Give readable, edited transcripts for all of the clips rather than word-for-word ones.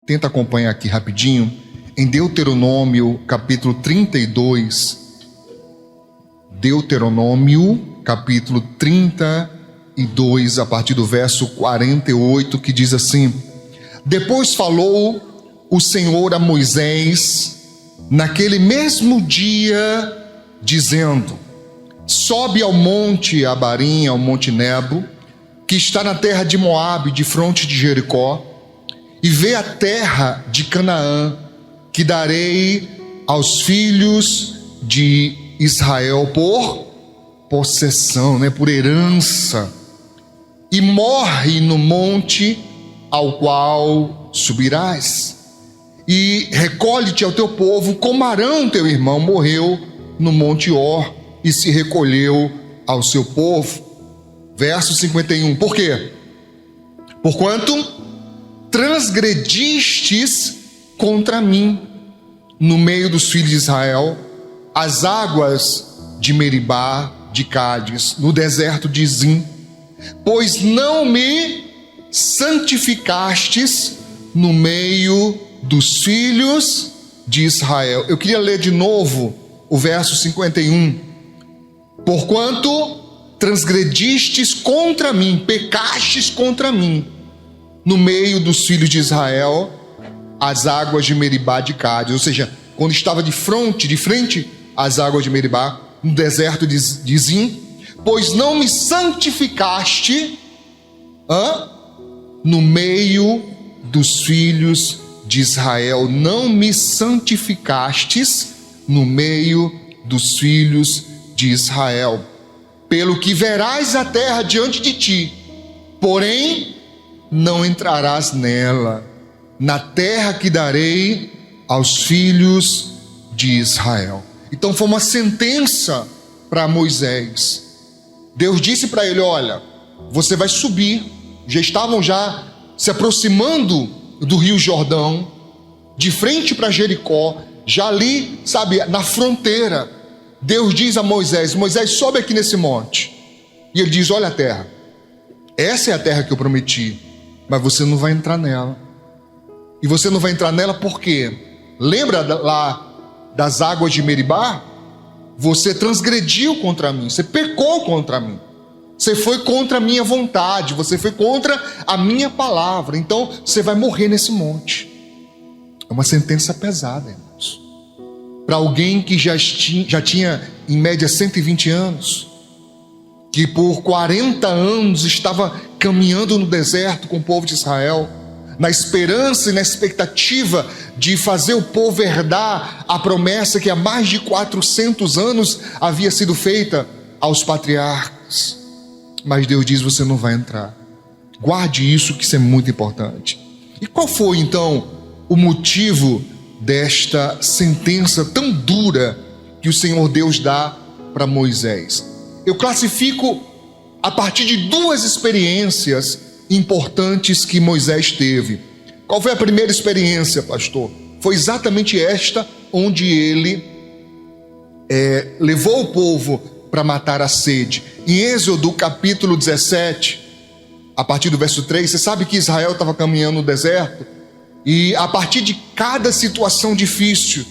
Tenta acompanhar aqui rapidinho. Em Deuteronômio, capítulo 32. Deuteronômio, capítulo 32, a partir do verso 48, que diz assim: Depois falou o Senhor a Moisés, naquele mesmo dia, dizendo: Sobe ao monte Abarim, ao monte Nebo, que está na terra de Moabe, de fronte de Jericó, e vê a terra de Canaã, que darei aos filhos de Israel por possessão, por herança, e morre no monte ao qual subirás, e recolhe-te ao teu povo, como Arão teu irmão morreu no monte Hor, e se recolheu ao seu povo. Verso 51, por quê? Porquanto transgredistes contra mim no meio dos filhos de Israel as águas de Meribá, de Cádiz, no deserto de Zim, pois não me santificastes no meio dos filhos de Israel. Eu queria ler de novo o verso 51. Porquanto transgredistes contra mim, pecastes contra mim, no meio dos filhos de Israel, as águas de Meribá de Cádiz, ou seja, quando estava de frente às águas de Meribá, no deserto de Zim, pois não me santificaste no meio dos filhos de Israel, não me santificastes no meio dos filhos de Israel, pelo que verás a terra diante de ti, porém não entrarás nela, na terra que darei aos filhos de Israel. Então foi uma sentença para Moisés. Deus disse para ele: olha, você vai subir. Já estavam se aproximando do rio Jordão, de frente para Jericó, já ali, na fronteira. Deus diz a Moisés: Moisés, sobe aqui nesse monte. E ele diz: olha a terra, essa é a terra que eu prometi, mas você não vai entrar nela. E você não vai entrar nela por quê? Lembra lá das águas de Meribá? Você transgrediu contra mim, você pecou contra mim, você foi contra a minha vontade, você foi contra a minha palavra, então você vai morrer nesse monte. É uma sentença pesada, irmãos, para alguém que já tinha em média 120 anos, que por 40 anos estava caminhando no deserto com o povo de Israel, na esperança e na expectativa de fazer o povo herdar a promessa que há mais de 400 anos havia sido feita aos patriarcas. Mas Deus diz: você não vai entrar. Guarde isso, que isso é muito importante. E qual foi então o motivo desta sentença tão dura que o Senhor Deus dá para Moisés? Eu classifico a partir de duas experiências importantes que Moisés teve. Qual foi a primeira experiência, pastor? Foi exatamente esta, onde ele levou o povo para matar a sede. Em Êxodo capítulo 17, a partir do verso 3, você sabe que Israel estava caminhando no deserto, e a partir de cada situação difícil,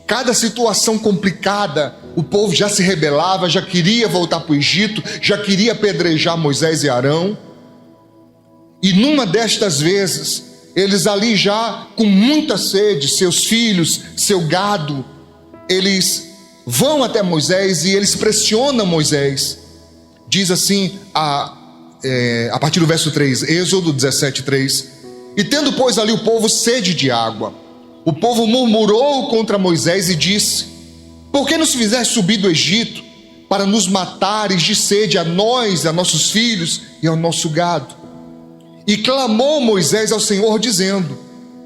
cada situação complicada, o povo já se rebelava, já queria voltar para o Egito, já queria apedrejar Moisés e Arão. E numa destas vezes, eles ali já com muita sede, seus filhos, seu gado, eles vão até Moisés e eles pressionam Moisés. Diz assim, a partir do verso 3, Êxodo 17, 3: E tendo, pois, ali o povo sede de água, o povo murmurou contra Moisés e disse: Por que nos fizeste subir do Egito para nos matares de sede a nós, a nossos filhos e ao nosso gado? E clamou Moisés ao Senhor, dizendo: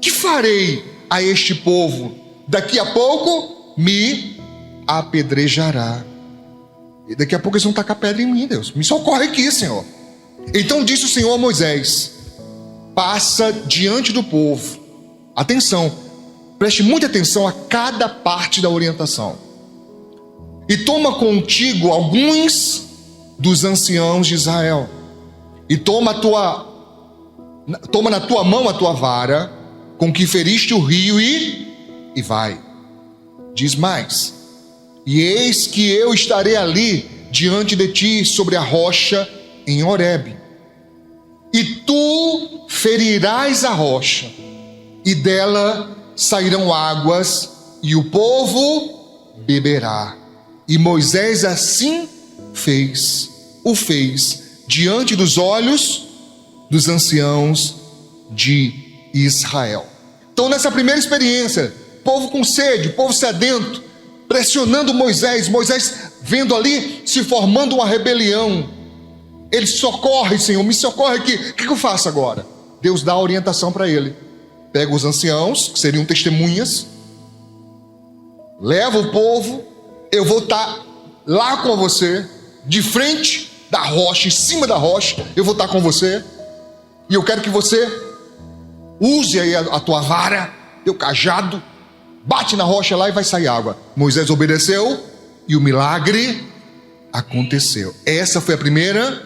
Que farei a este povo? Daqui a pouco me apedrejará. E daqui a pouco eles vão tacar pedra em mim, Deus. Me socorre aqui, Senhor. Então disse o Senhor a Moisés: Passa diante do povo. Atenção, preste muita atenção a cada parte da orientação. E toma contigo alguns dos anciãos de Israel. E toma na tua mão a tua vara, com que feriste o rio e vai. Diz mais: e eis que eu estarei ali diante de ti sobre a rocha em Horebe, e tu ferirás a rocha, e dela sairão águas, e o povo beberá. E Moisés assim fez diante dos olhos dos anciãos de Israel. Então, nessa primeira experiência, povo com sede, povo sedento, pressionando Moisés vendo ali se formando uma rebelião. Ele: socorre, Senhor, me socorre aqui. O que eu faço agora? Deus dá a orientação para ele. Pega os anciãos, que seriam testemunhas, leva o povo, eu vou estar lá com você, de frente da rocha, em cima da rocha, eu vou estar com você, e eu quero que você use aí a tua vara, teu cajado, bate na rocha lá e vai sair água. Moisés obedeceu e o milagre aconteceu. Essa foi a primeira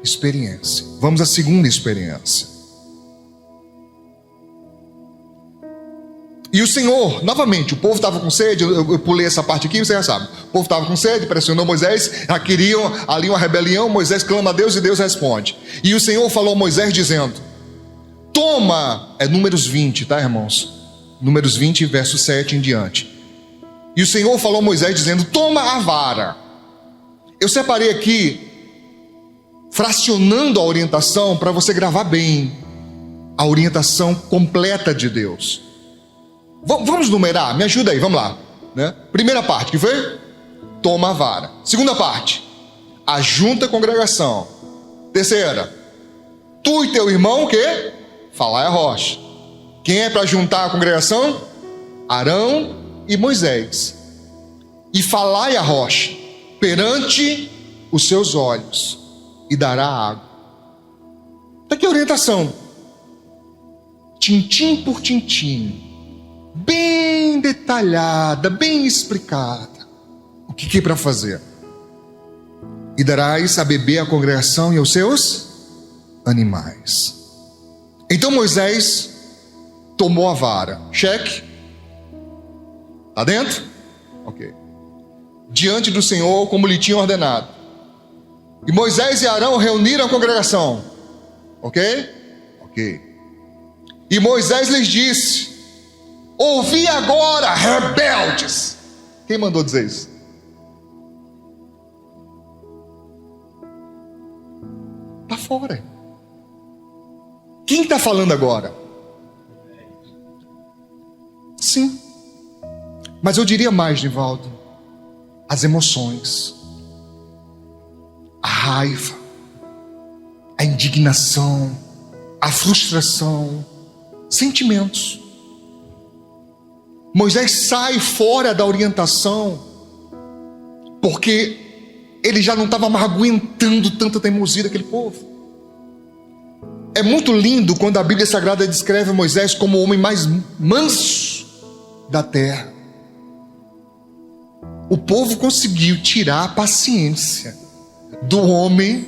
experiência. Vamos à segunda experiência. E o Senhor, novamente, o povo estava com sede, eu pulei essa parte aqui, você já sabe. O povo estava com sede, pressionou Moisés, já queriam ali uma rebelião. Moisés clama a Deus e Deus responde. E o Senhor falou a Moisés dizendo: toma, é Números 20, tá, irmãos? Números 20, verso 7 em diante. E o Senhor falou a Moisés dizendo: toma a vara. Eu separei aqui, fracionando a orientação, para você gravar bem a orientação completa de Deus. Vamos numerar, me ajuda aí, vamos lá, né? Primeira parte, que foi? Toma a vara. Segunda parte: ajunta a congregação. Terceira: tu e teu irmão, o quê? Falai a rocha. Quem é para juntar a congregação? Arão e Moisés. E falai a rocha perante os seus olhos, e dará água. Está aqui a orientação, tintim por tintim, bem detalhada, bem explicada. O que é para fazer? E darás a beber à congregação e aos seus animais. Então Moisés tomou a vara. Cheque. Está dentro? Ok. Diante do Senhor, como lhe tinha ordenado. E Moisés e Arão reuniram a congregação. Ok? Ok. E Moisés lhes disse: ouvi agora, rebeldes. Quem mandou dizer isso? Está fora. Quem está falando agora? Sim. Mas eu diria mais, Nivaldo: as emoções, a raiva, a indignação, a frustração, sentimentos. Moisés sai fora da orientação, porque ele já não estava mais aguentando tanta teimosia daquele povo. É muito lindo quando a Bíblia Sagrada descreve Moisés como o homem mais manso da terra. O povo conseguiu tirar a paciência do homem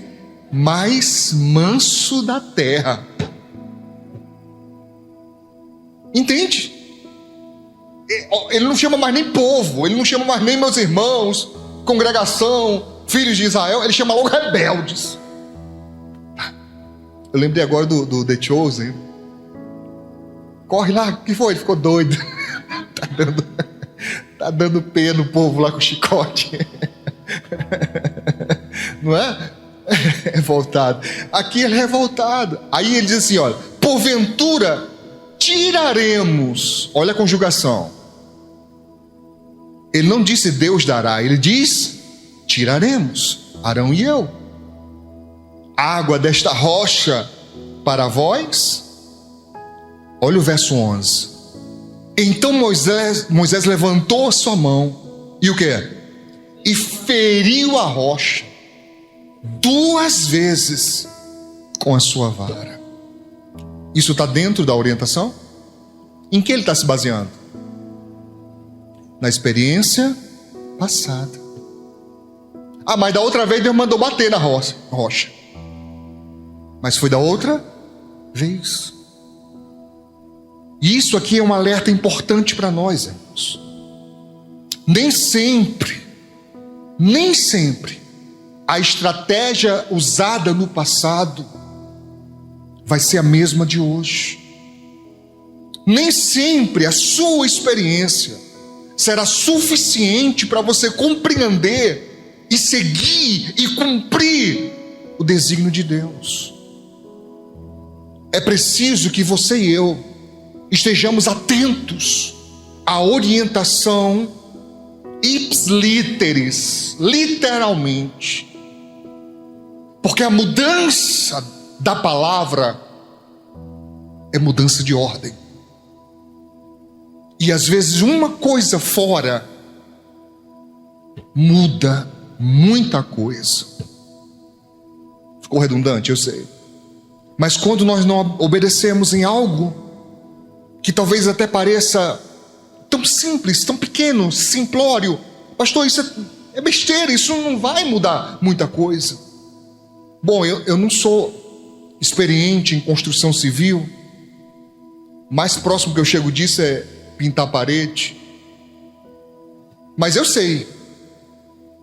mais manso da terra. Entende? Ele não chama mais nem povo, ele não chama mais nem meus irmãos, congregação, filhos de Israel, ele chama logo rebeldes. Eu lembrei agora do The Chosen. Corre lá, o que foi? Ele ficou doido. Tá dando pé no povo lá com chicote. Não é? Revoltado. Aqui ele é revoltado. Aí ele diz assim: olha, porventura tiraremos. Olha a conjugação. Ele não disse Deus dará, ele diz tiraremos, Arão e eu, água desta rocha para vós. Olha o verso 11. Então Moisés levantou a sua mão e o que? E feriu a rocha 2 vezes com a sua vara. Isso está dentro da orientação? Em que ele está se baseando? Na experiência passada. Ah, mas da outra vez Deus mandou bater na rocha. Mas foi da outra vez. E isso aqui é um alerta importante para nós, irmãos. Nem sempre a estratégia usada no passado vai ser a mesma de hoje. Nem sempre a sua experiência será suficiente para você compreender e seguir e cumprir o desígnio de Deus. É preciso que você e eu estejamos atentos à orientação ipsiliteris, literalmente, porque a mudança da palavra é mudança de ordem, e às vezes uma coisa fora muda muita coisa. Ficou redundante, eu sei, mas quando nós não obedecemos em algo que talvez até pareça tão simples, tão pequeno, simplório, pastor, isso é besteira, isso não vai mudar muita coisa. Bom, eu não sou experiente em construção civil, mais próximo que eu chego disso é pintar a parede, mas eu sei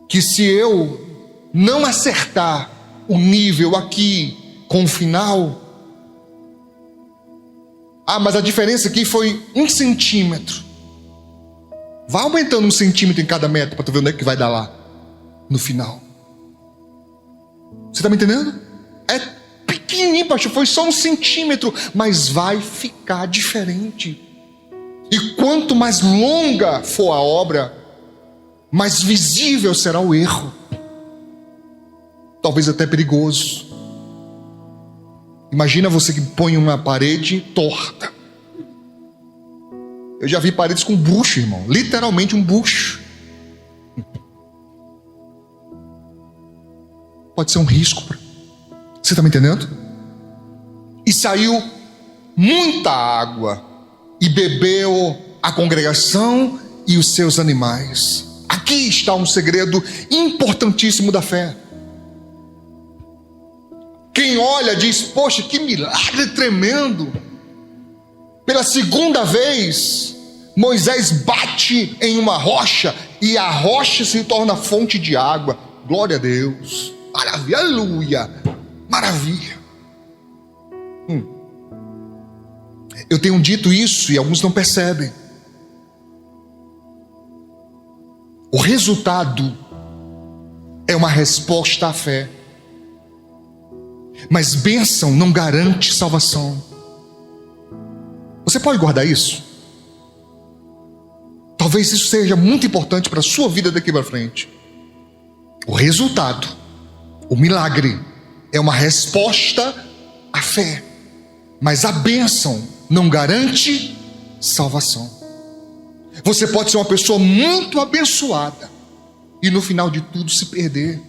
que se eu não acertar o nível aqui com o final, mas a diferença aqui foi 1 centímetro, vai aumentando 1 centímetro em cada metro para tu ver onde é que vai dar lá no final. Você está me entendendo? É pequenininho, pastor, foi só 1 centímetro, mas vai ficar diferente. E quanto mais longa for a obra, mais visível será o erro, talvez até perigoso. Imagina você que põe uma parede torta. Eu já vi paredes com bucho, irmão, literalmente um bucho. Pode ser um risco. Você está me entendendo? E saiu muita água e bebeu a congregação e os seus animais. Aqui está um segredo importantíssimo da fé. Quem olha diz: poxa, que milagre tremendo. Pela segunda vez, Moisés bate em uma rocha e a rocha se torna fonte de água. Glória a Deus, maravilha, aleluia, maravilha. Eu tenho dito isso e alguns não percebem. O resultado é uma resposta à fé, mas bênção não garante salvação. Você pode guardar isso? Talvez isso seja muito importante para a sua vida daqui para frente. O resultado, o milagre, é uma resposta à fé, mas a bênção não garante salvação. Você pode ser uma pessoa muito abençoada e no final de tudo se perder,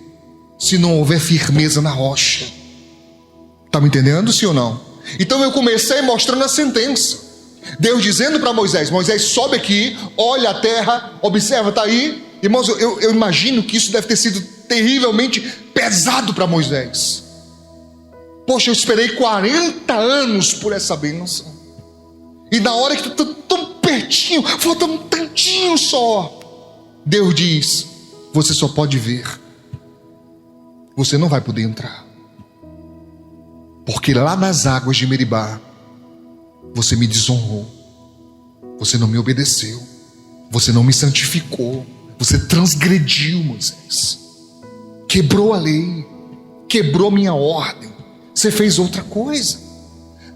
se não houver firmeza na rocha. Está me entendendo, sim ou não? Então eu comecei mostrando a sentença. Deus dizendo para Moisés: Moisés, sobe aqui, olha a terra, observa, está aí. Irmãos, eu imagino que isso deve ter sido terrivelmente pesado para Moisés. Poxa, eu esperei 40 anos por essa bênção, e na hora que tu está tão pertinho, falta um tantinho só, Deus diz: você só pode ver, você não vai poder entrar, porque lá nas águas de Meribá você me desonrou, você não me obedeceu, você não me santificou, você transgrediu, Moisés, quebrou a lei, quebrou minha ordem, você fez outra coisa.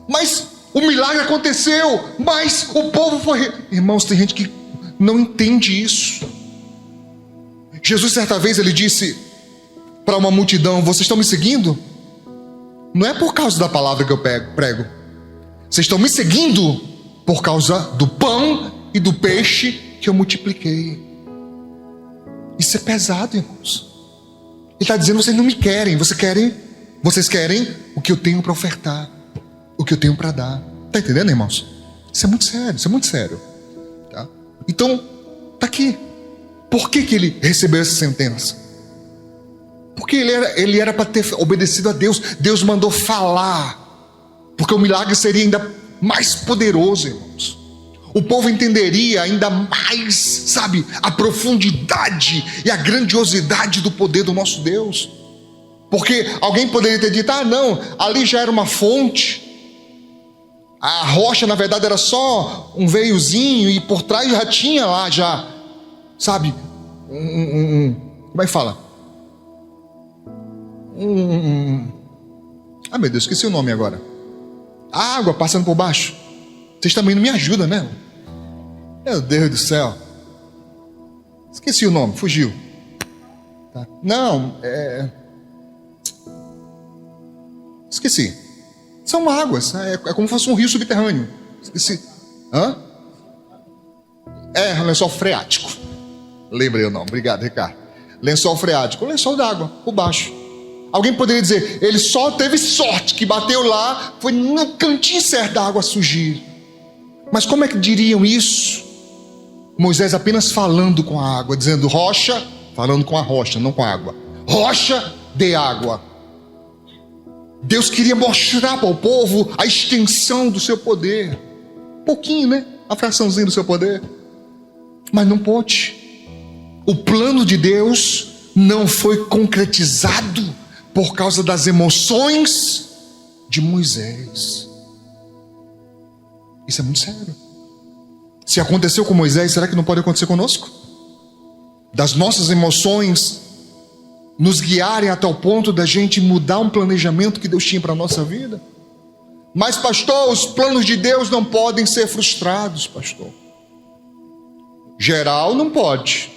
Mas o milagre aconteceu, mas o povo foi... Irmãos, tem gente que não entende isso. Jesus certa vez ele disse para uma multidão: vocês estão me seguindo? Não é por causa da palavra que eu prego, vocês estão me seguindo por causa do pão e do peixe que eu multipliquei. Isso é pesado, irmãos. Ele está dizendo: vocês não me querem, vocês querem o que eu tenho para ofertar, o que eu tenho para dar. Está entendendo, irmãos? Isso é muito sério, isso é muito sério, tá? Então, está aqui. Por que ele recebeu essa sentença? Porque ele era para ter obedecido a Deus. Deus mandou falar, porque o milagre seria ainda mais poderoso, irmãos. O povo entenderia ainda mais, sabe, a profundidade e a grandiosidade do poder do nosso Deus. Porque alguém poderia ter dito: ah, não, ali já era uma fonte. A rocha, na verdade, era só um veiozinho e por trás já tinha lá, já, sabe, como é que fala? Ah, meu Deus, esqueci o nome agora. A água passando por baixo. Vocês também não me ajudam, né? Meu Deus do céu. Esqueci o nome, fugiu. Tá. Não, esqueci. São águas, é como se fosse um rio subterrâneo. Esqueci. Lençol freático. Lembrei o nome, obrigado, Ricardo. Lençol freático, lençol d'água por baixo. Alguém poderia dizer: ele só teve sorte que bateu lá, foi no cantinho certo da água surgir. Mas como é que diriam isso? Moisés apenas falando com a água, dizendo: rocha, falando com a rocha, não com a água. Rocha, dê água. Deus queria mostrar para o povo a extensão do seu poder. Pouquinho, né? A fraçãozinha do seu poder. Mas não pôde. O plano de Deus não foi concretizado por causa das emoções de Moisés. Isso é muito sério. Se aconteceu com Moisés, será que não pode acontecer conosco? Das nossas emoções nos guiarem até o ponto da gente mudar um planejamento que Deus tinha para a nossa vida? Mas, pastor, os planos de Deus não podem ser frustrados, pastor. Geral não pode,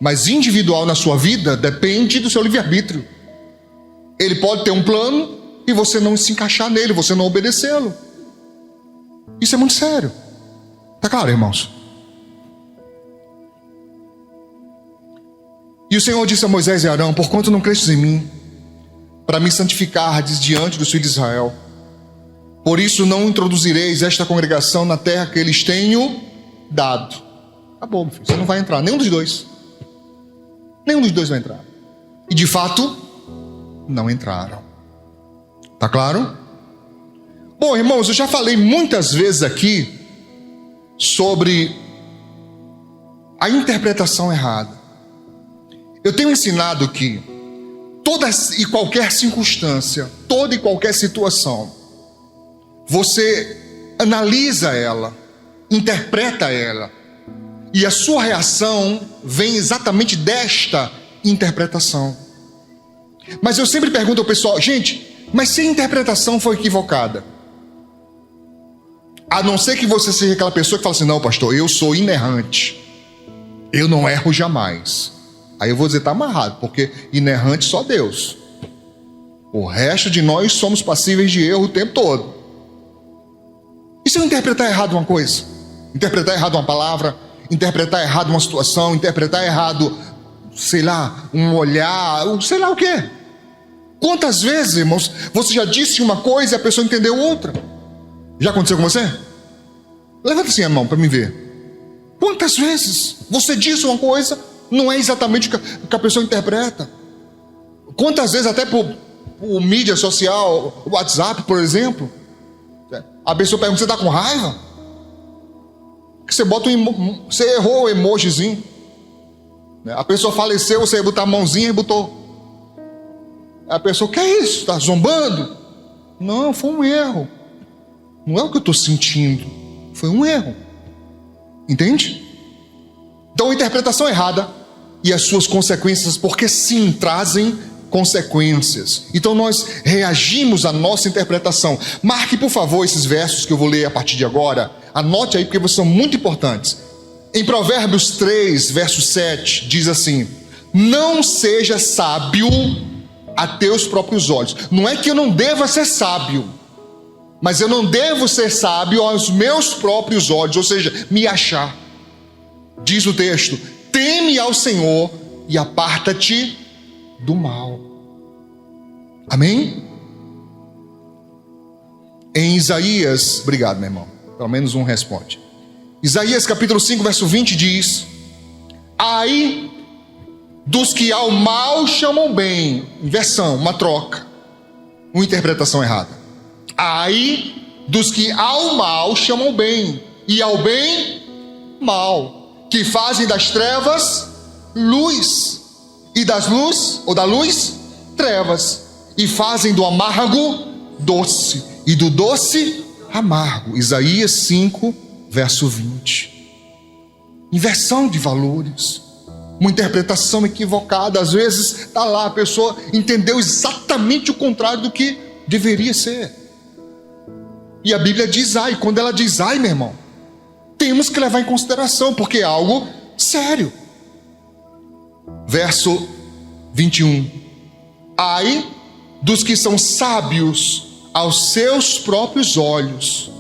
mas individual na sua vida depende do seu livre-arbítrio. Ele pode ter um plano e você não se encaixar nele, você não obedecê-lo. Isso é muito sério. Tá claro, irmãos? E o Senhor disse a Moisés e Arão: porquanto não crestes em mim, para me santificardes diante dos filhos de Israel, por isso não introduzireis esta congregação na terra que eles tenho dado. Acabou, meu filho, você não vai entrar, nenhum dos dois. Nenhum dos dois vai entrar. E de fato, não entraram. Tá claro? Bom, irmãos, eu já falei muitas vezes aqui sobre a interpretação errada. Eu tenho ensinado que toda e qualquer circunstância, toda e qualquer situação, você analisa ela, interpreta ela, e a sua reação vem exatamente desta interpretação. Mas eu sempre pergunto ao pessoal: gente, mas se a interpretação foi equivocada? A não ser que você seja aquela pessoa que fala assim: não, pastor, eu sou inerrante, eu não erro jamais. Aí eu vou dizer: está amarrado, porque inerrante só Deus. O resto de nós somos passíveis de erro o tempo todo. E se eu interpretar errado uma coisa? Interpretar errado uma palavra? Interpretar errado uma situação? Interpretar errado, sei lá, um olhar, sei lá o quê? Quantas vezes, irmãos, você já disse uma coisa e a pessoa entendeu outra? Já aconteceu com você? Levanta assim a mão para me ver. Quantas vezes você disse uma coisa, não é exatamente o que a pessoa interpreta? Quantas vezes até por mídia social, WhatsApp, por exemplo, a pessoa pergunta: você está com raiva? Que você bota você errou o emojizinho. A pessoa faleceu, você ia botar a mãozinha e botou. A pessoa: que é isso? Está zombando? Não, foi um erro. Não é o que eu estou sentindo, foi um erro. Entende? Então, a interpretação errada e as suas consequências, porque sim, trazem consequências. Então nós reagimos à nossa interpretação. Marque, por favor, esses versos que eu vou ler a partir de agora. Anote aí, porque eles são muito importantes. Em Provérbios 3, verso 7, diz assim: não seja sábio a teus próprios olhos. Não é que eu não deva ser sábio, mas eu não devo ser sábio aos meus próprios olhos, ou seja, me achar. Diz o texto: teme ao Senhor e aparta-te do mal. Amém? Em Isaías, obrigado, meu irmão, pelo menos um responde. Isaías capítulo 5, verso 20 diz: ai dos que ao mal chamam bem. Inversão, uma troca, uma interpretação errada. Ai dos que ao mal chamam bem, e ao bem, mal, que fazem das trevas luz, e das luz, ou da luz, trevas, e fazem do amargo doce, e do doce amargo. Isaías 5, verso 20. Inversão de valores, uma interpretação equivocada. Às vezes está lá, a pessoa entendeu exatamente o contrário do que deveria ser. E a Bíblia diz ai. Quando ela diz ai, meu irmão, temos que levar em consideração, porque é algo sério. Verso 21. Ai dos que são sábios aos seus próprios olhos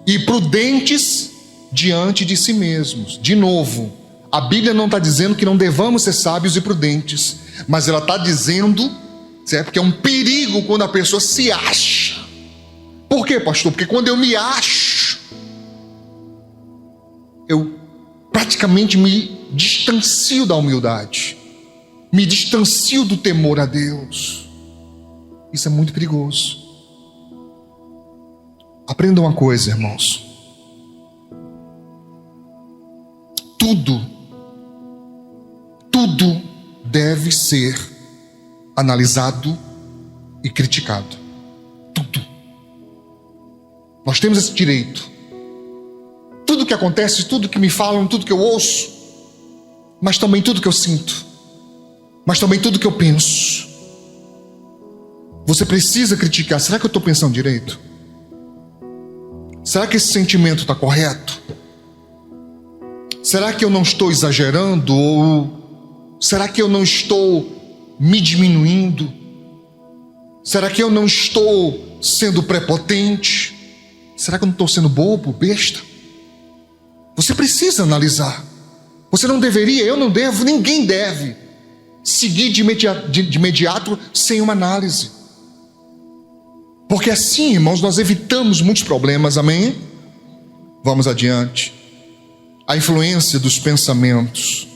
e prudentes diante de si mesmos. De novo, a Bíblia não está dizendo que não devamos ser sábios e prudentes, mas ela está dizendo, certo, que é um perigo quando a pessoa se acha. Por quê, pastor? Porque quando eu me acho, eu praticamente me distancio da humildade, me distancio do temor a Deus. Isso é muito perigoso. Aprenda uma coisa, irmãos. Tudo deve ser analisado e criticado. Tudo. Nós temos esse direito. Tudo que acontece, tudo que me falam, tudo que eu ouço, mas também tudo que eu sinto, mas também tudo que eu penso. Você precisa criticar. Será que eu estou pensando direito? Será que esse sentimento está correto? Será que eu não estou exagerando? Ou será que eu não estou me diminuindo? Será que eu não estou sendo prepotente? Será que eu não estou sendo bobo, besta? Você precisa analisar. Você não deveria, eu não devo, ninguém deve seguir de imediato sem uma análise. Porque assim, irmãos, nós evitamos muitos problemas, amém? Vamos adiante. A influência dos pensamentos.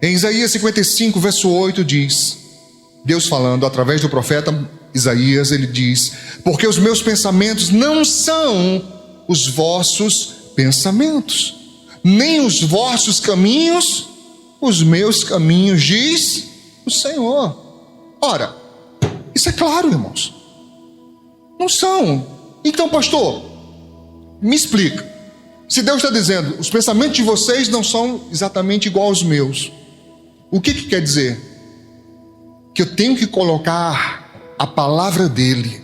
Em Isaías 55, verso 8 diz, Deus falando através do profeta Isaías, ele diz: porque os meus pensamentos não são os vossos pensamentos, nem os vossos caminhos, os meus caminhos, diz o Senhor. Ora, isso é claro, irmãos. Não são. Então, pastor, me explica. Se Deus está dizendo, os pensamentos de vocês não são exatamente igual aos meus, o que quer dizer? Que eu tenho que colocar a palavra dele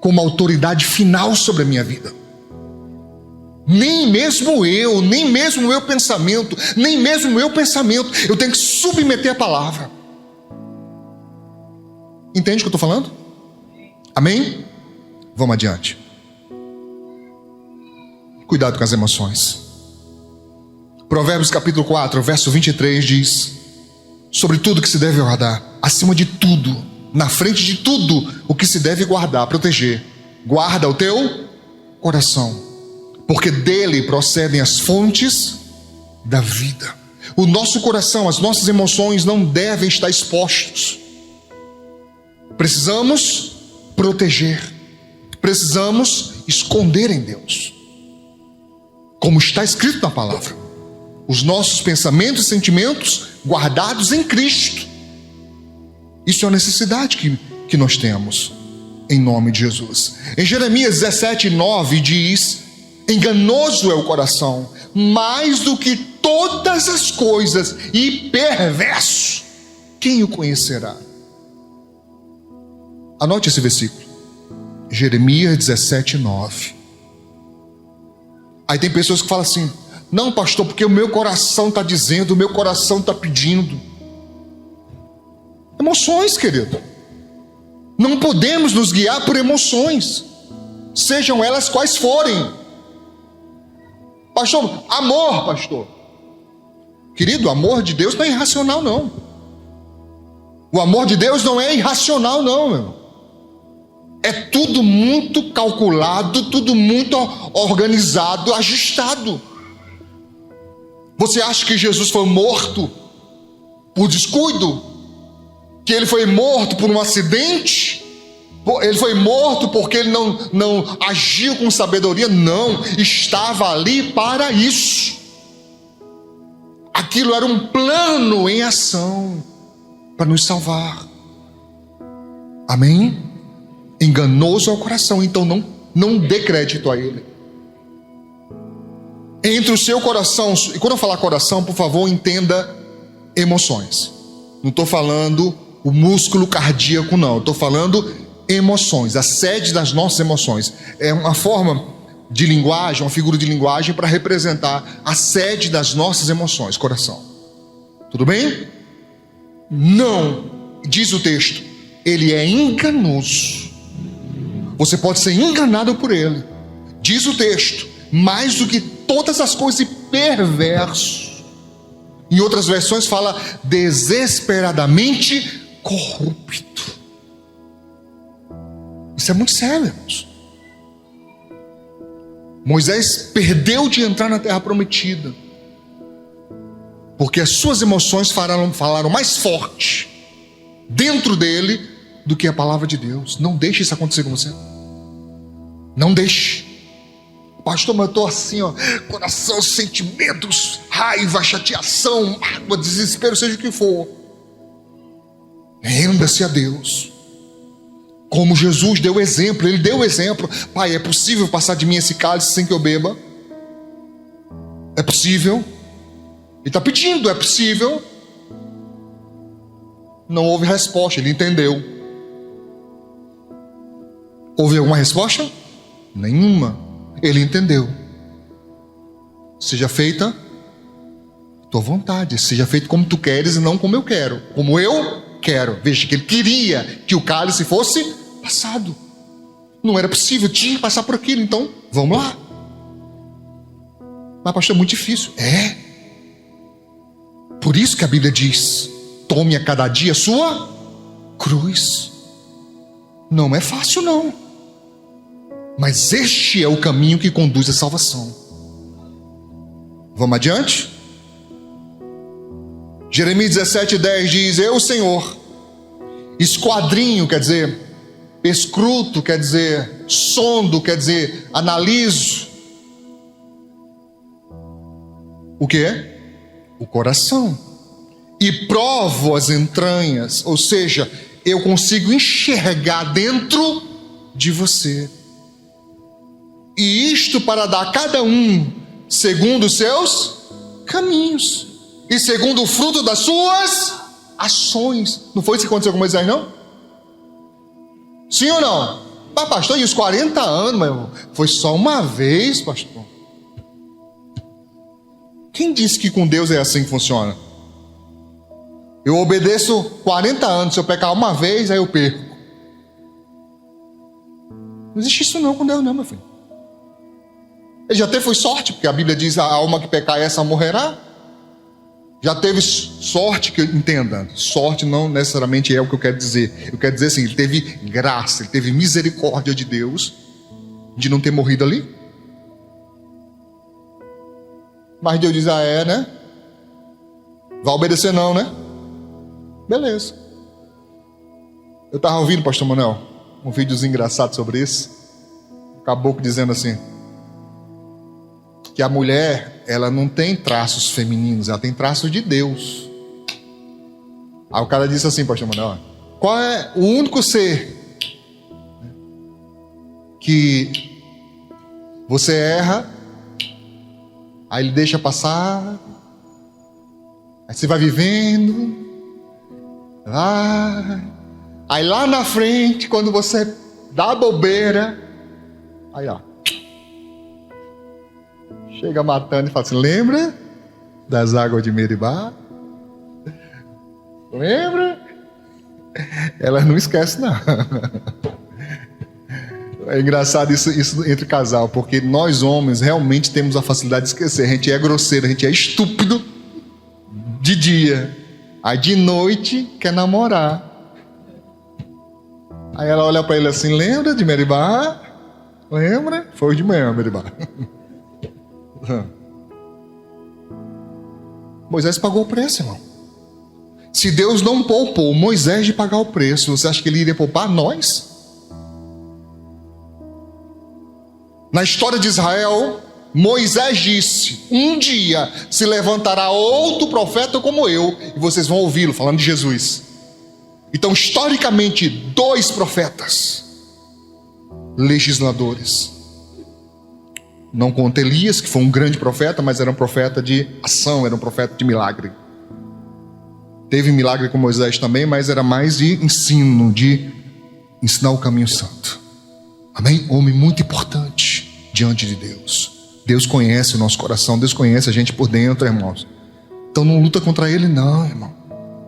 como autoridade final sobre a minha vida. Nem mesmo o meu pensamento, eu tenho que submeter a palavra. Entende o que eu estou falando? Amém? Vamos adiante. Cuidado com as emoções. Provérbios capítulo 4, verso 23 diz: sobre tudo que se deve guardar, acima de tudo, na frente de tudo o que se deve guardar, proteger, guarda o teu coração, porque dele procedem as fontes da vida. O nosso coração, as nossas emoções não devem estar expostos. Precisamos proteger, precisamos esconder em Deus, como está escrito na palavra, os nossos pensamentos e sentimentos guardados em Cristo. Isso é uma necessidade que nós temos, em nome de Jesus. Em Jeremias 17:9 diz: enganoso é o coração, mais do que todas as coisas, e perverso, quem o conhecerá? Anote esse versículo, Jeremias 17:9. Aí tem pessoas que falam assim: não, pastor, porque o meu coração está dizendo, o meu coração está pedindo. Emoções, querido. Não podemos nos guiar por emoções, sejam elas quais forem. Pastor, amor, pastor. Querido, o amor de Deus não é irracional, não. O amor de Deus não é irracional, não, meu irmão. É tudo muito calculado, tudo muito organizado, ajustado. Você acha que Jesus foi morto por descuido? Que ele foi morto por um acidente? Ele foi morto porque ele não agiu com sabedoria. Não, estava ali para isso. Aquilo era um plano em ação para nos salvar. Amém? Enganoso é o coração, então não dê crédito a ele. Entre o seu coração, e quando eu falar coração, por favor, entenda emoções. Não estou falando o músculo cardíaco, não. Estou falando emoções, a sede das nossas emoções. É uma forma de linguagem, uma figura de linguagem para representar a sede das nossas emoções, coração. Tudo bem? Não, diz o texto, ele é enganoso. Você pode ser enganado por ele. Diz o texto, mais do que todas as coisas, e perverso. Em outras versões fala desesperadamente corrupto. Isso é muito sério, irmãos. Moisés perdeu de entrar na terra prometida porque as suas emoções falaram mais forte dentro dele do que a palavra de Deus. Não deixe isso acontecer com você. Não deixe. Pastor, mas eu estou assim, ó, coração, sentimentos, raiva, chateação, mágoa, desespero, seja o que for. Renda-se a Deus. Como Jesus deu exemplo, ele deu exemplo. Pai, é possível passar de mim esse cálice sem que eu beba? É possível? Ele está pedindo, é possível? Não houve resposta, ele entendeu. Houve alguma resposta? Nenhuma. Ele entendeu. Seja feita tua vontade, seja feito como tu queres e não como eu quero. Como eu quero. Veja que ele queria que o cálice fosse passado. Não era possível, tinha que passar por aquilo. Então, vamos lá. Mas pastor, é muito difícil. É. Por isso que a Bíblia diz: tome a cada dia a sua cruz. Não é fácil não. Mas este é o caminho que conduz à salvação. Vamos adiante? Jeremias 17:10 diz: eu, Senhor, esquadrinho, quer dizer, perscruto, quer dizer, sondo, quer dizer, analiso. O quê? O coração. E provo as entranhas, ou seja, eu consigo enxergar dentro de você. E isto para dar a cada um segundo os seus caminhos e segundo o fruto das suas ações. Não foi isso que aconteceu com Moisés, não? Sim ou não? Mas pastor, e os 40 anos, meu irmão? Foi só uma vez, pastor. Quem disse que com Deus é assim que funciona? Eu obedeço 40 anos, se eu pecar uma vez, aí eu perco. Não existe isso não com Deus não, meu filho. Ele já teve sorte, porque a Bíblia diz: a alma que pecar essa morrerá. Já teve sorte, que entenda, sorte não necessariamente é o que eu quero dizer. Eu quero dizer assim, ele teve graça, ele teve misericórdia de Deus de não ter morrido ali. Mas Deus diz: ah, é, né? Vai obedecer não, né? Beleza. Eu estava ouvindo, pastor Manuel, um vídeo engraçado sobre isso. O caboclo dizendo assim, que a mulher, ela não tem traços femininos, ela tem traços de Deus. Aí o cara disse assim, pastor Manuel, qual é o único ser que você erra, aí ele deixa passar, aí você vai vivendo, aí lá na frente, quando você dá bobeira, aí ó, chega matando e fala assim: lembra das águas de Meribá? Lembra? Ela não esquece não. É engraçado isso entre casal, porque nós homens realmente temos a facilidade de esquecer. A gente é grosseiro, a gente é estúpido de dia, aí de noite quer namorar. Aí ela olha para ele assim: lembra de Meribá? Lembra? Foi de manhã, Meribá. Moisés pagou o preço, irmão. Se Deus não poupou Moisés de pagar o preço, você acha que ele iria poupar nós? Na história de Israel, Moisés disse: um dia se levantará outro profeta como eu, e vocês vão ouvi-lo, falando de Jesus. Então, historicamente, 2 profetas, legisladores. Não conta Elias, que foi um grande profeta, mas era um profeta de ação, era um profeta de milagre. Teve milagre com Moisés também, mas era mais de ensino, de ensinar o caminho santo. Amém? Homem muito importante diante de Deus. Deus conhece o nosso coração, Deus conhece a gente por dentro, irmãos. Então não luta contra ele não, irmão.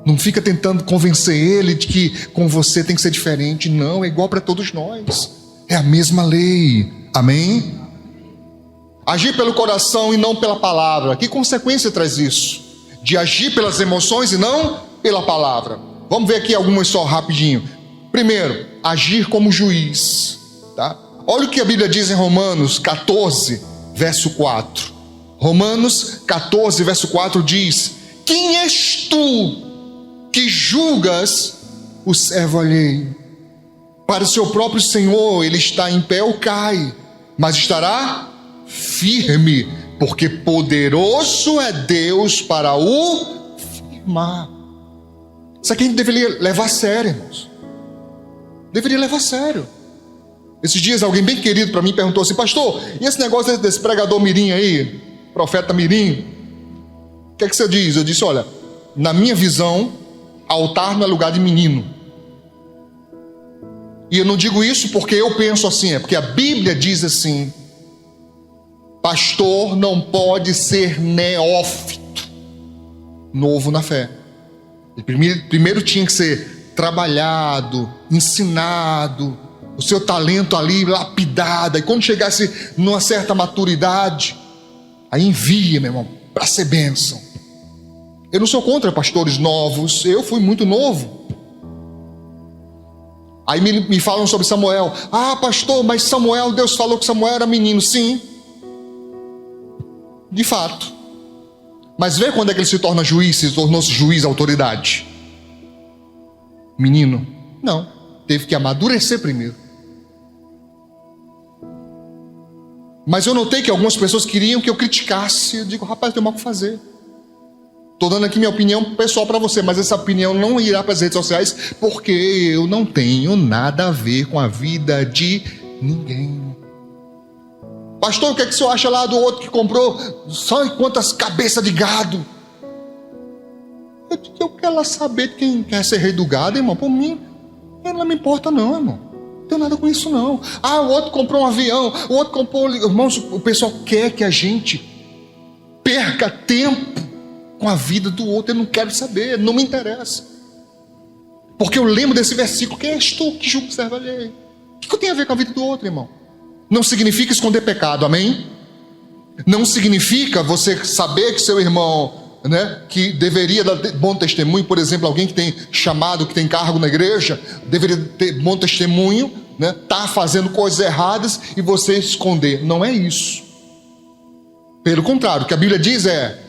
Não fica tentando convencer ele de que com você tem que ser diferente. Não, é igual para todos nós. É a mesma lei. Amém? Agir pelo coração e não pela palavra. Que consequência traz isso? De agir pelas emoções e não pela palavra. Vamos ver aqui algumas só rapidinho. Primeiro, agir como juiz, tá? Olha o que a Bíblia diz em Romanos 14, verso 4. Romanos 14, verso 4 diz: quem és tu que julgas o servo alheio? Para o seu próprio Senhor ele está em pé ou cai, mas estará firme, porque poderoso é Deus para o firmar. Isso aqui a gente deveria levar a sério, irmãos. Deveria levar a sério. Esses dias alguém bem querido para mim perguntou assim: pastor, e esse negócio desse pregador mirim aí, profeta mirim, o que é que você diz? Eu disse: olha, na minha visão, altar não é lugar de menino. E eu não digo isso porque eu penso assim, é porque a Bíblia diz assim: pastor não pode ser neófito, novo na fé. Primeiro tinha que ser trabalhado, ensinado, o seu talento ali lapidado. E quando chegasse numa certa maturidade, aí envia, meu irmão, para ser bênção. Eu não sou contra pastores novos, eu fui muito novo. Aí me falam sobre Samuel. Ah, pastor, mas Samuel, Deus falou que Samuel era menino. Sim, de fato. Mas vê quando é que ele se torna juiz, se tornou-se juiz, autoridade. Menino? Não, teve que amadurecer primeiro. Mas eu notei que algumas pessoas queriam que eu criticasse. Eu digo: rapaz, eu tenho mal o que fazer. Estou dando aqui minha opinião pessoal para você, mas essa opinião não irá para as redes sociais, porque eu não tenho nada a ver com a vida de ninguém. Pastor, o que é que o senhor acha lá do outro que comprou só quantas cabeças de gado? Eu quero lá saber de quem quer ser rei do gado, irmão. Por mim, não me importa não, irmão. Não tenho nada com isso não. Ah, o outro comprou um avião, o outro comprou... Irmãos, o pessoal quer que a gente perca tempo com a vida do outro. Eu não quero saber, não me interessa. Porque eu lembro desse versículo: quem és tu que julga o servo alheio? O que eu tenho a ver com a vida do outro, irmão? Não significa esconder pecado, amém? Não significa você saber que seu irmão, que deveria dar bom testemunho, por exemplo, alguém que tem chamado, que tem cargo na igreja, deveria ter bom testemunho, tá fazendo coisas erradas e você esconder. Não é isso. Pelo contrário, o que a Bíblia diz é: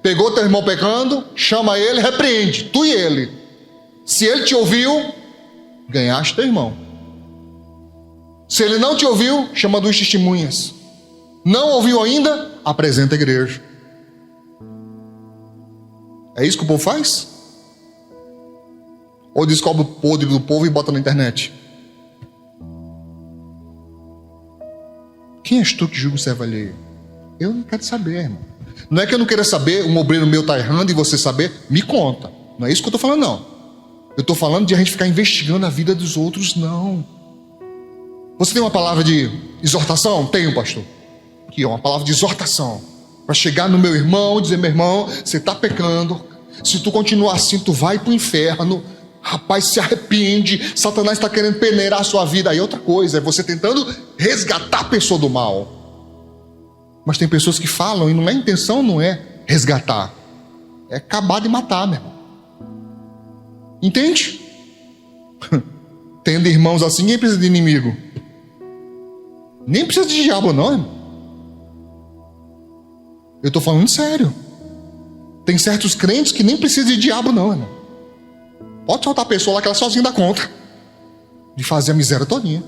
pegou teu irmão pecando, chama ele, repreende, tu e ele. Se ele te ouviu, ganhaste teu irmão. Se ele não te ouviu, chama 2 testemunhas. Não ouviu ainda, apresenta a igreja. É isso que o povo faz? Ou descobre o podre do povo e bota na internet? Quem és tu que julga o servo alheio? Eu não quero saber, irmão. Não é que eu não queira saber, um obreiro meu está errando e você saber, me conta. Não é isso que eu estou falando, não. Eu estou falando de a gente ficar investigando a vida dos outros, não. Você tem uma palavra de exortação? Tenho, pastor. Aqui, uma palavra de exortação. Para chegar no meu irmão e dizer: meu irmão, você está pecando. Se tu continuar assim, tu vai para o inferno. Rapaz, se arrepende. Satanás está querendo peneirar a sua vida. Aí outra coisa, é você tentando resgatar a pessoa do mal. Mas tem pessoas que falam e a intenção não é resgatar. É acabar de matar, meu irmão. Entende? Tendo irmãos assim, ninguém precisa de inimigo. Nem precisa de diabo não, irmão. Eu estou falando sério. Tem certos crentes que nem precisam de diabo não, irmão. Pode soltar a pessoa lá que ela sozinha dá conta de fazer a miséria todinha.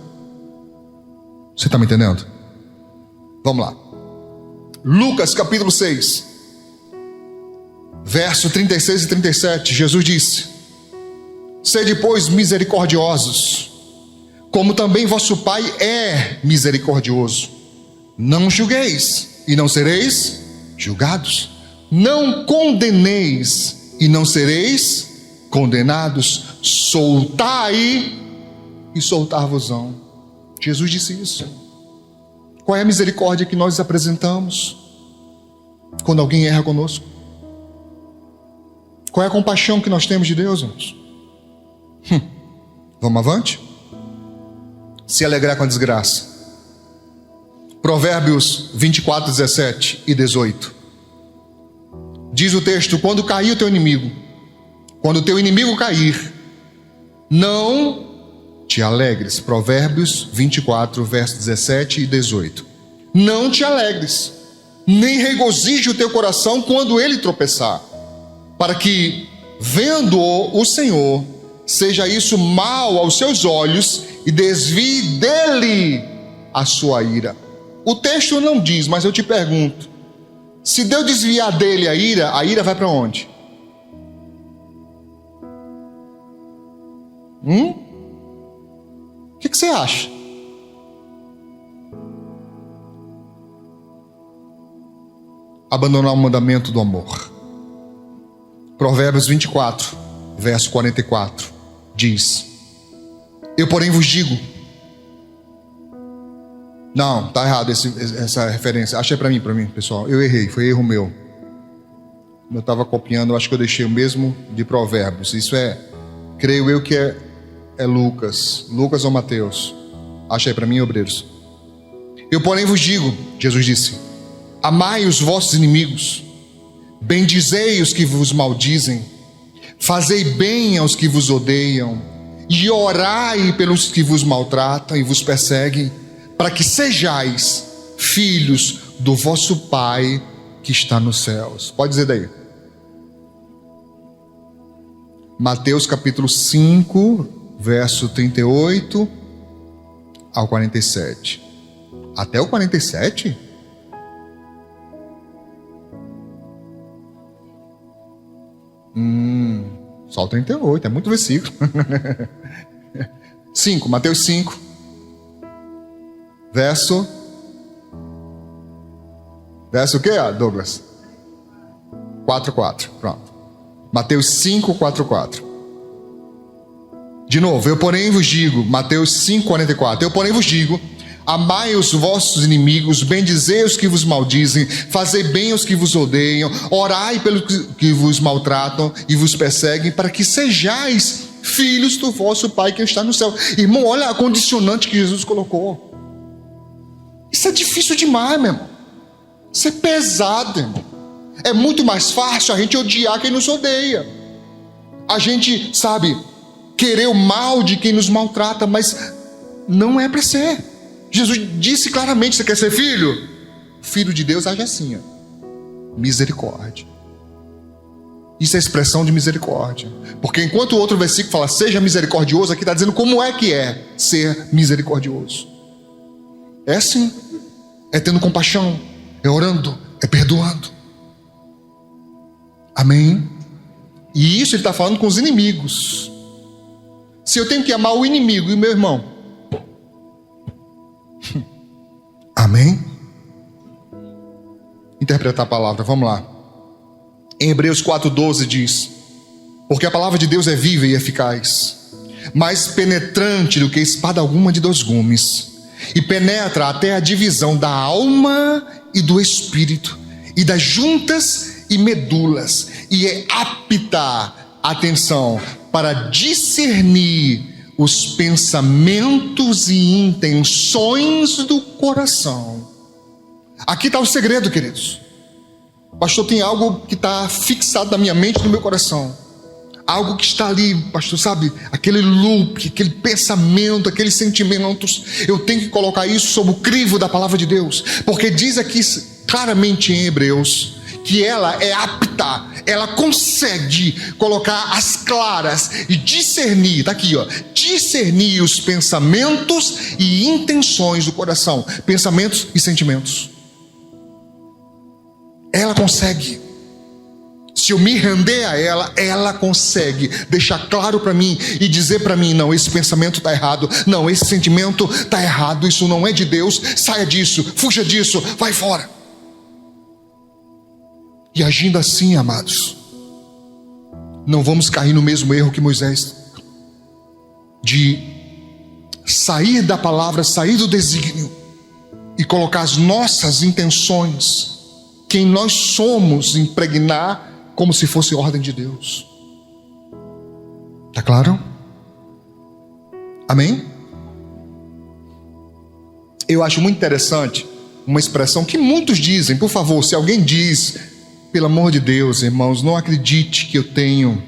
Você está me entendendo? Vamos lá. Lucas capítulo 6, verso 36 e 37, Jesus disse: sede, pois, misericordiosos, como também vosso Pai é misericordioso. Não julgueis, e não sereis julgados. Não condeneis, e não sereis condenados. Soltai, e soltar-vos-ão. Jesus disse isso. Qual é a misericórdia que nós apresentamos quando alguém erra conosco? Qual é a compaixão que nós temos de Deus, irmãos? Vamos avante? Se alegrar com a desgraça. Provérbios 24, 17 e 18. Diz o texto: quando cair o teu inimigo, quando o teu inimigo cair, não te alegres. Provérbios 24, versos 17 e 18. Não te alegres, nem regozije o teu coração quando ele tropeçar, para que, vendo-o o Senhor, seja isso mal aos seus olhos e desvie dele a sua ira. O texto não diz, mas eu te pergunto: se Deus desviar dele a ira vai para onde? O que você acha? Abandonar o mandamento do amor. Provérbios 24, verso 44, diz: eu, porém, vos digo... Não, está errado essa referência. Achei para mim, pessoal. Eu errei, foi erro meu. Eu estava copiando, eu acho que eu deixei o mesmo de Provérbios. Isso creio eu que é Lucas ou Mateus. Achei para mim, obreiros. Eu, porém, vos digo, Jesus disse: amai os vossos inimigos, bendizei os que vos maldizem, fazei bem aos que vos odeiam, e orai pelos que vos maltratam e vos perseguem, para que sejais filhos do vosso Pai que está nos céus. Pode dizer daí. Mateus capítulo 5, verso 38 ao 47. Até o 47? Só o 38, é muito versículo. 5, Mateus 5, verso o que, Douglas? 4:4, pronto. Mateus 5, 4:4. De novo, eu porém vos digo, Mateus 5, 44. Eu porém vos digo: amai os vossos inimigos, bendizei os que vos maldizem, fazei bem aos que vos odeiam, orai pelos que vos maltratam e vos perseguem, para que sejais filhos do vosso Pai que está no céu. Irmão, olha a condicionante que Jesus colocou. Isso é difícil demais, meu irmão. Isso é pesado, irmão. É muito mais fácil a gente odiar quem nos odeia. A gente, querer o mal de quem nos maltrata, mas não é para ser. Jesus disse claramente: você quer ser filho? Filho de Deus age assim, misericórdia. Isso é expressão de misericórdia. Porque enquanto o outro versículo fala seja misericordioso, aqui está dizendo como é que é ser misericordioso. É assim, é tendo compaixão, é orando, é perdoando. Amém? E isso ele está falando com os inimigos. Se eu tenho que amar o inimigo e o meu irmão, amém? Interpretar a palavra, vamos lá. Em Hebreus 4:12 diz: porque a palavra de Deus é viva e eficaz, mais penetrante do que espada alguma de dois gumes, e penetra até a divisão da alma e do espírito, e das juntas e medulas, e é apta, atenção, para discernir os pensamentos e intenções do coração. Aqui está o segredo, queridos. Pastor, tem algo que está fixado na minha mente e no meu coração. Algo que está ali, pastor, aquele loop, aquele pensamento, aqueles sentimentos. Eu tenho que colocar isso sob o crivo da palavra de Deus, porque diz aqui claramente em Hebreus que ela é apta, ela consegue colocar as claras e discernir, está aqui, discernir os pensamentos e intenções do coração, pensamentos e sentimentos. ela consegue. Se eu me render a ela, ela consegue deixar claro para mim e dizer para mim: não, esse pensamento está errado, não, esse sentimento está errado, isso não é de Deus, saia disso, fuja disso, vai fora. E agindo assim, amados, não vamos cair no mesmo erro que Moisés, de sair da palavra, sair do desígnio e colocar as nossas intenções, quem nós somos, impregnar como se fosse ordem de Deus. Tá claro? Amém? Eu acho muito interessante uma expressão que muitos dizem. Por favor, se alguém diz, pelo amor de Deus, irmãos, não acredite que eu tenho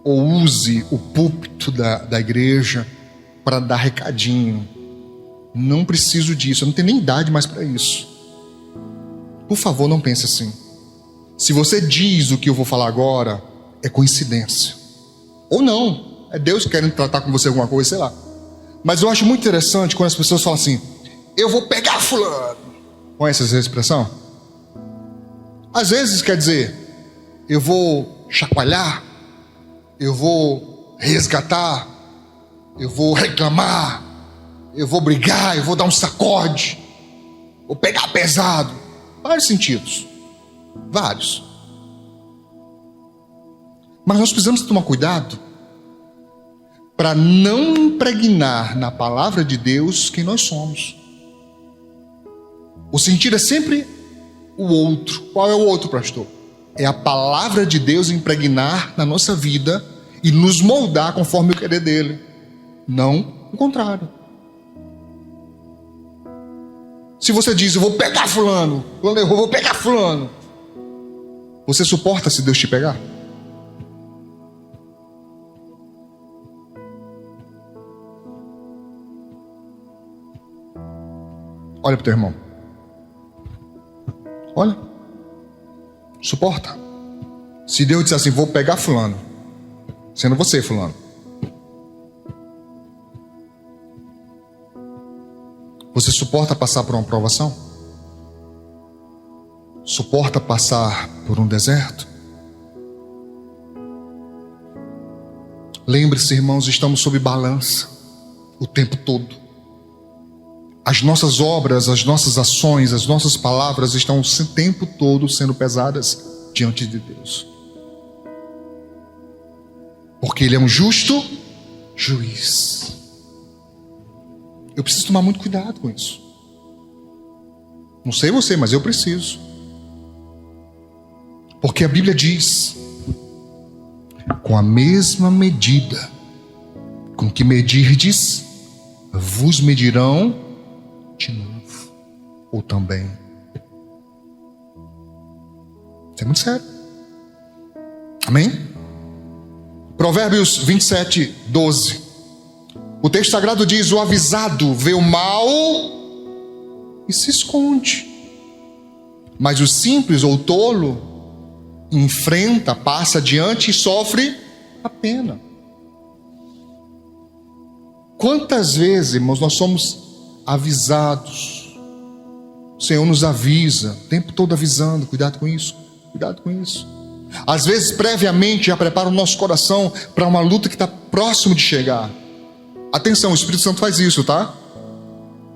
ou use o púlpito da igreja para dar recadinho. Não preciso disso, eu não tenho nem idade mais para isso. Por favor, não pense assim. Se você diz o que eu vou falar agora, é coincidência. Ou não, é Deus querendo tratar com você alguma coisa, sei lá. Mas eu acho muito interessante quando as pessoas falam assim: eu vou pegar fulano. Conhece essa expressão? Às vezes quer dizer, eu vou chacoalhar, eu vou resgatar, eu vou reclamar, eu vou brigar, eu vou dar um sacode, vou pegar pesado. Vários sentidos. Vários. Mas nós precisamos tomar cuidado para não impregnar na palavra de Deus quem nós somos. O sentido é sempre o outro. Qual é o outro, pastor? É a palavra de Deus impregnar na nossa vida e nos moldar conforme o querer dele, não o contrário. Se você diz: eu vou pegar fulano, fulano errou, vou pegar fulano, você suporta se Deus te pegar? Olha para o teu irmão. Olha. Suporta. Se Deus disser assim: vou pegar fulano, sendo você fulano, você suporta passar por uma provação? Suporta passar por um deserto? Lembre-se, irmãos, estamos sob balança o tempo todo. As nossas obras, as nossas ações, as nossas palavras estão o tempo todo sendo pesadas diante de Deus. Porque Ele é um justo juiz. Eu preciso tomar muito cuidado com isso. Não sei você, mas eu preciso. Porque a Bíblia diz: com a mesma medida com que medirdes, vos medirão de novo, ou também. Isso é muito sério. Amém? Provérbios 27, 12. O texto sagrado diz: o avisado vê o mal e se esconde, mas o simples ou tolo enfrenta, passa adiante e sofre a pena. Quantas vezes, irmãos, nós somos avisados? O Senhor nos avisa, o tempo todo avisando: cuidado com isso, cuidado com isso. Às vezes, previamente, já prepara o nosso coração para uma luta que está próximo de chegar. Atenção, o Espírito Santo faz isso, tá?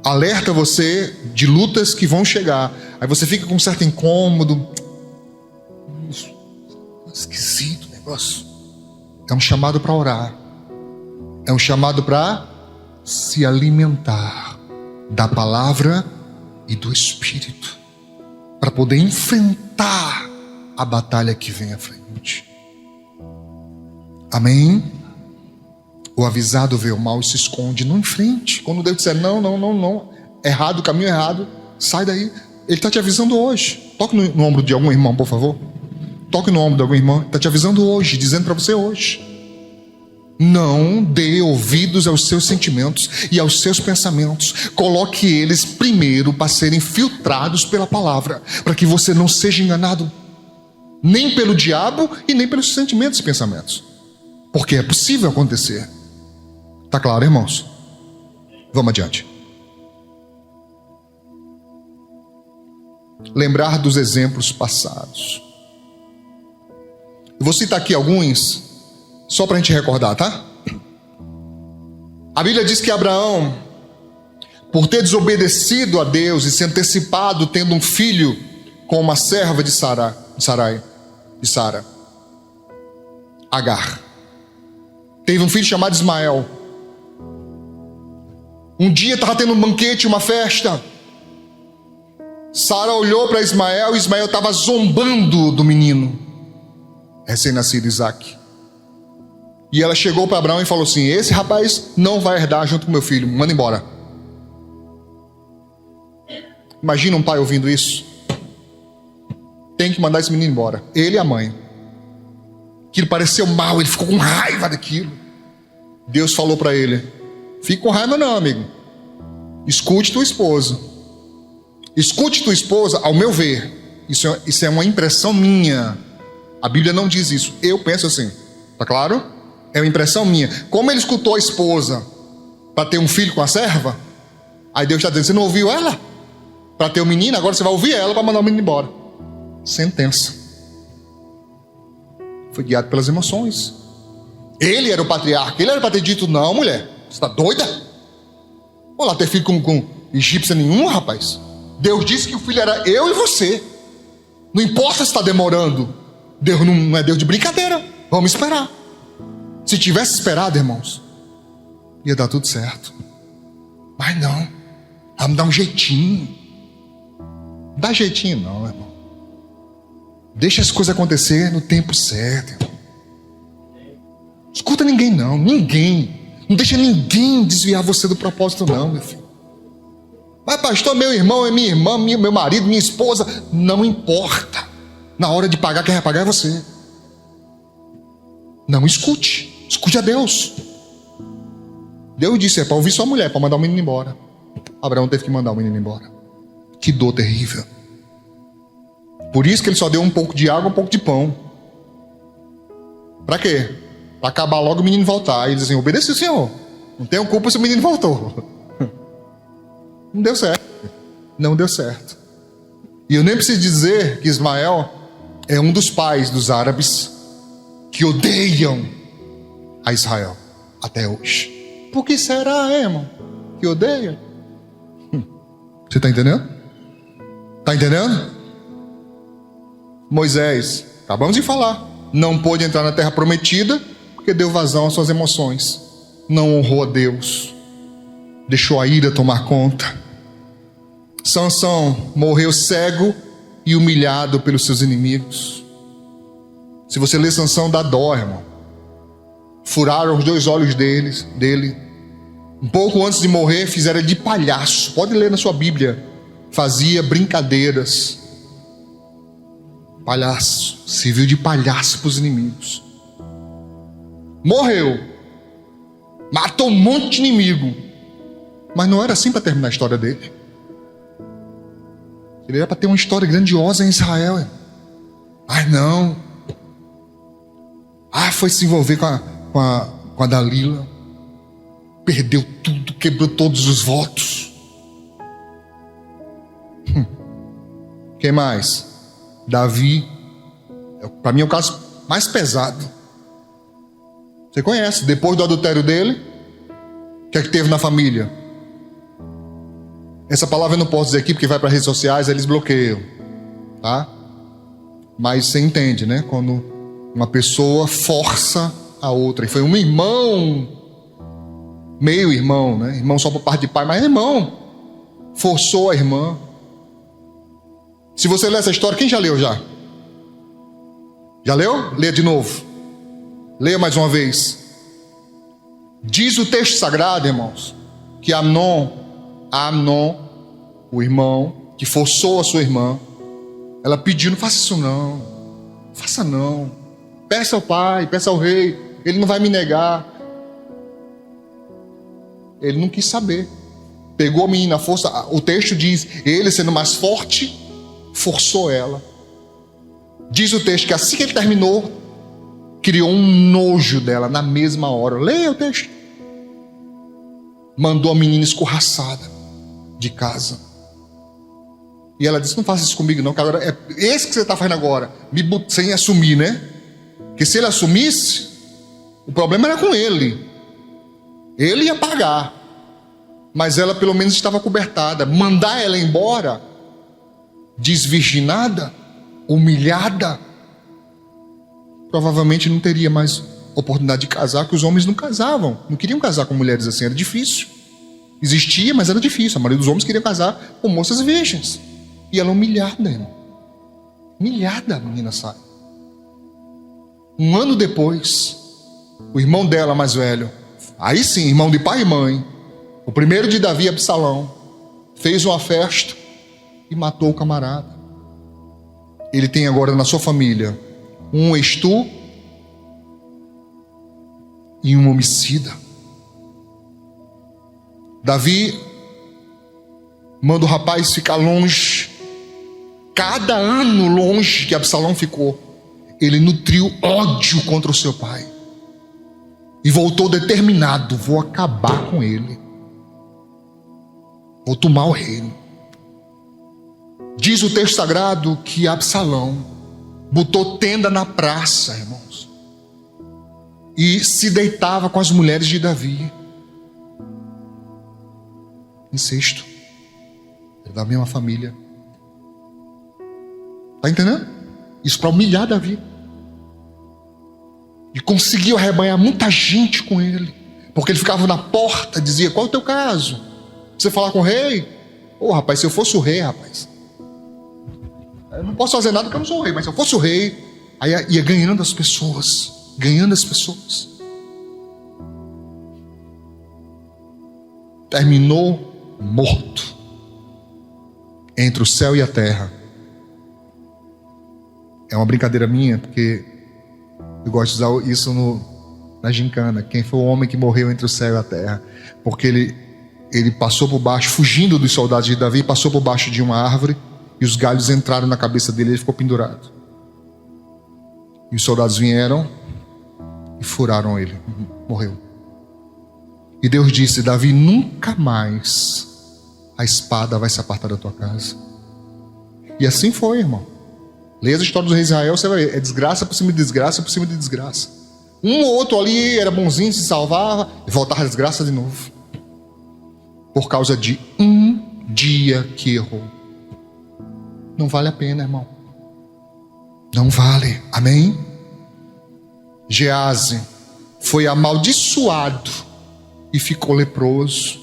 Alerta você de lutas que vão chegar. Aí você fica com um certo incômodo. Esquisito o negócio. É um chamado para orar. É um chamado para se alimentar da palavra e do Espírito, para poder enfrentar a batalha que vem à frente. Amém? O avisado vê o mal e se esconde. Não enfrente. Quando Deus disser não, errado, caminho errado, sai daí. Ele está te avisando hoje. Toque no ombro de algum irmão, por favor. Toque no ombro de algum irmão. Está te avisando hoje, dizendo para você hoje: não dê ouvidos aos seus sentimentos e aos seus pensamentos. Coloque eles primeiro para serem filtrados pela palavra, para que você não seja enganado nem pelo diabo e nem pelos sentimentos e pensamentos, porque é possível acontecer. Tá claro, irmãos? Vamos adiante. lembrar dos exemplos passados. Eu vou citar aqui alguns, só para a gente recordar, tá? A Bíblia diz que Abraão, por ter desobedecido a Deus e se antecipado tendo um filho com uma serva de Sara, Agar, teve um filho chamado Ismael. Um dia estava tendo um banquete, uma festa. Sara olhou para Ismael e Ismael estava zombando do menino recém-nascido Isaque. E ela chegou para Abraão e falou assim: esse rapaz não vai herdar junto com meu filho, manda embora. Imagina um pai ouvindo isso. Tem que mandar esse menino embora, ele e a mãe. Aquilo pareceu mal, ele ficou com raiva daquilo. Deus falou para ele: fique com raiva não, amigo. Escute tua esposa. Escute tua esposa, ao meu ver. Isso é uma impressão minha. A Bíblia não diz isso, eu penso assim, tá claro? É uma impressão minha. Como ele escutou a esposa para ter um filho com a serva, aí Deus está dizendo: você não ouviu ela? Para ter um menino, agora você vai ouvir ela para mandar o menino embora. Sentença. Foi guiado pelas emoções. Ele era o patriarca, ele era para ter dito: não, mulher, você está doida? Vou lá ter filho com egípcia nenhuma, rapaz. Deus disse que o filho era eu e você. Não importa se está demorando. Deus não é Deus de brincadeira. Vamos esperar. Se tivesse esperado, irmãos, ia dar tudo certo. Mas não. Vamos dar um jeitinho. Não dá jeitinho não, irmão. Deixa as coisas acontecer no tempo certo, irmão. Escuta ninguém não. Ninguém. Não deixa ninguém desviar você do propósito não, meu filho. Mas pastor, meu irmão é minha irmã, meu marido, minha esposa. Não importa. Na hora de pagar, quem vai pagar é você. Não escute. Escute a Deus. Deus disse: é para ouvir sua mulher, para mandar o menino embora. Abraão teve que mandar o menino embora. Que dor terrível. Por isso que ele só deu um pouco de água, um pouco de pão. Para quê? Para acabar logo o menino voltar. Aí ele diz assim: obedeci o Senhor. Não tenho culpa se o menino voltou. Não deu certo. Não deu certo. E eu nem preciso dizer que Ismael é um dos pais dos árabes que odeiam a Israel até hoje. Por que será, irmão, que odeia? Você está entendendo? Está entendendo? Moisés, acabamos de falar, não pôde entrar na terra prometida porque deu vazão às suas emoções. Não honrou a Deus. Deixou a ira tomar conta. Sansão morreu cego e humilhado pelos seus inimigos. Se você ler Sansão, dá dó, irmão. Furaram os 2 olhos dele. Um pouco antes de morrer, fizeram ele de palhaço. Pode ler na sua Bíblia. Fazia brincadeiras. Palhaço. Serviu de palhaço para os inimigos. Morreu. Matou um monte de inimigo. Mas não era assim para terminar a história dele. Ele era para ter uma história grandiosa em Israel. Mas não. Foi se envolver com a Dalila. Perdeu tudo, quebrou todos os votos. Quem mais? Davi. Para mim é o caso mais pesado. Você conhece? Depois do adultério dele, o que é que teve na família? Essa palavra eu não posso dizer aqui porque vai para redes sociais, eles bloqueiam, tá? Mas você entende, né? Quando uma pessoa força a outra. E foi um irmão, meio irmão, né? Irmão só por parte de pai, mas irmão. Forçou a irmã. Se você ler essa história, quem já leu já? Já leu? Leia de novo. Leia mais uma vez. Diz o texto sagrado, irmãos, que Amnon, o irmão que forçou a sua irmã, ela pediu: não faça isso não, faça não, peça ao pai, peça ao rei, ele não vai me negar. Ele não quis saber, pegou a menina à força. O texto diz, ele sendo mais forte, forçou ela. Diz o texto que assim que ele terminou, criou um nojo dela na mesma hora. Leia o texto. Mandou a menina escorraçada de casa. E ela disse: não faça isso comigo não, que agora é esse que você está fazendo agora, sem assumir, né? Porque se ele assumisse, o problema era com ele. Ele ia pagar. Mas ela pelo menos estava cobertada. Mandar ela embora, desvirginada, humilhada, provavelmente não teria mais oportunidade de casar, porque os homens não casavam, não queriam casar com mulheres assim, era difícil. Existia, mas era difícil. A maioria dos homens queria casar com moças virgens. E ela humilhada, irmão. Humilhada, a menina sai. Um ano depois, o irmão dela mais velho, aí sim, irmão de pai e mãe, o primeiro de Davi, Absalão, fez uma festa e matou o camarada. Ele tem agora na sua família um estu e um homicida. Davi manda o rapaz ficar longe. Cada ano longe que Absalão ficou, ele nutriu ódio contra o seu pai. E voltou determinado: vou acabar com ele. Vou tomar o reino. Diz o texto sagrado que Absalão botou tenda na praça, irmãos, e se deitava com as mulheres de Davi. Incesto. Era da mesma família. Está entendendo? Isso para humilhar Davi. E conseguiu arrebanhar muita gente com ele, porque ele ficava na porta, dizia: qual é o teu caso? Você falar com o rei? Ô, rapaz, se eu fosse o rei, rapaz, eu não posso fazer nada porque eu não sou o rei, mas se eu fosse o rei, aí ia ganhando as pessoas, ganhando as pessoas. Terminou morto entre o céu e a terra. É uma brincadeira minha, porque eu gosto de usar isso na gincana. Quem foi o homem que morreu entre o céu e a terra? Porque ele passou por baixo, fugindo dos soldados de Davi, passou por baixo de uma árvore, e os galhos entraram na cabeça dele e ele ficou pendurado. E os soldados vieram e furaram ele. Morreu. E Deus disse: Davi, nunca mais a espada vai se apartar da tua casa. E assim foi, irmão. Leia a história do rei Israel, você vai ver. É desgraça por cima de desgraça, por cima de desgraça. Um ou outro ali era bonzinho, se salvava, e voltava a desgraça de novo. Por causa de um dia que errou. Não vale a pena, irmão. Não vale. Amém? Geazi foi amaldiçoado e ficou leproso.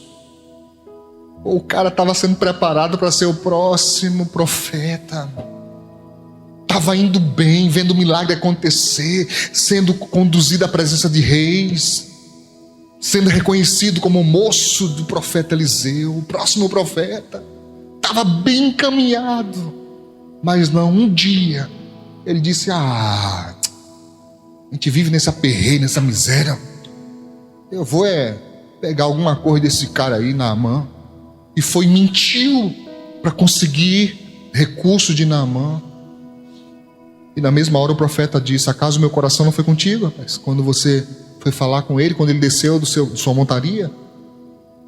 O cara estava sendo preparado para ser o próximo profeta. Estava indo bem, vendo o milagre acontecer, sendo conduzido à presença de reis, sendo reconhecido como o moço do profeta Eliseu, o próximo profeta. Estava bem encaminhado. Mas não, um dia ele disse: a gente vive nesse aperreio, nessa miséria, eu vou pegar alguma coisa desse cara aí, Naamã. E foi, mentiu para conseguir recurso de Naamã. E na mesma hora o profeta disse: acaso meu coração não foi contigo, rapaz? Quando você foi falar com ele, quando ele desceu de sua montaria,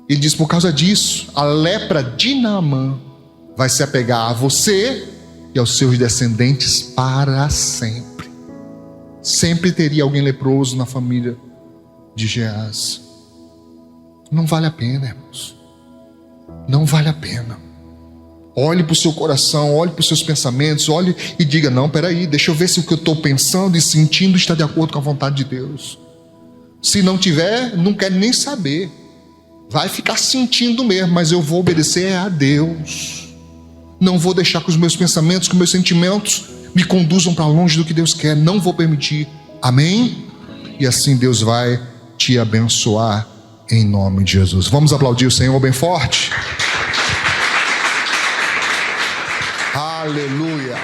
ele disse: por causa disso, a lepra de Naamã vai se apegar a você e aos seus descendentes para sempre. Sempre teria alguém leproso na família de Geazi. Não vale a pena, irmãos. Não vale a pena. Olhe para o seu coração, olhe para os seus pensamentos, olhe e diga: não, peraí, deixa eu ver se o que eu estou pensando e sentindo está de acordo com a vontade de Deus. Se não tiver, não quero nem saber. Vai ficar sentindo mesmo, mas eu vou obedecer a Deus. Não vou deixar que os meus pensamentos, que os meus sentimentos me conduzam para longe do que Deus quer. Não vou permitir. Amém? E assim Deus vai te abençoar em nome de Jesus. Vamos aplaudir o Senhor bem forte? Aleluia.